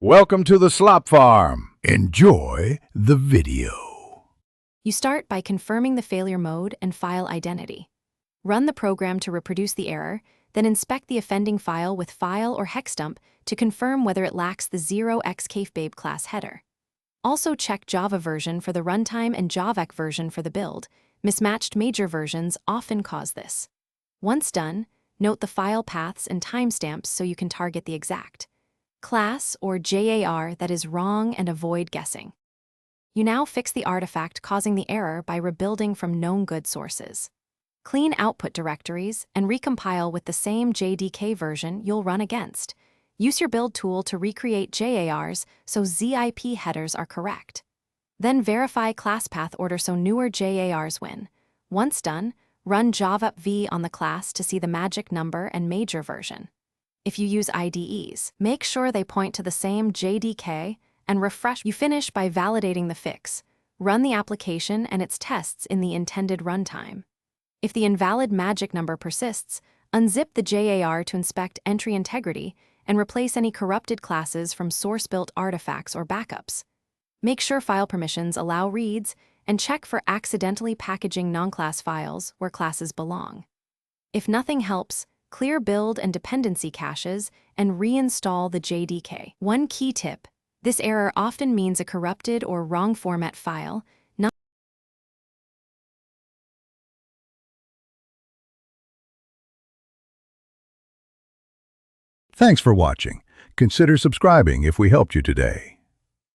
Welcome to the Slop Farm. Enjoy the video. You start by confirming the failure mode and file identity. Run the program to reproduce the error, then inspect the offending file with file or hexdump to confirm whether it lacks the 0xCafeBabe class header. Also check Java version for the runtime and JavaC version for the build. Mismatched major versions often cause this. Once done, note the file paths and timestamps so you can target the exact class or JAR that is wrong and avoid guessing. You now fix the artifact causing the error by rebuilding from known good sources. Clean output directories and recompile with the same JDK version you'll run against. Use your build tool to recreate JARs so ZIP headers are correct. Then verify class path order so newer JARs win. Once done, run java-v on the class to see the magic number and major version. If you use IDEs, make sure they point to the same JDK and refresh. You finish by validating the fix. Run the application and its tests in the intended runtime. If the invalid magic number persists, unzip the JAR to inspect entry integrity and replace any corrupted classes from source-built artifacts or backups. Make sure file permissions allow reads and check for accidentally packaging non-class files where classes belong. If nothing helps, clear build and dependency caches and reinstall the JDK. One key tip: this error often means a corrupted or wrong format file, not. Thanks for watching. Consider subscribing if we helped you today.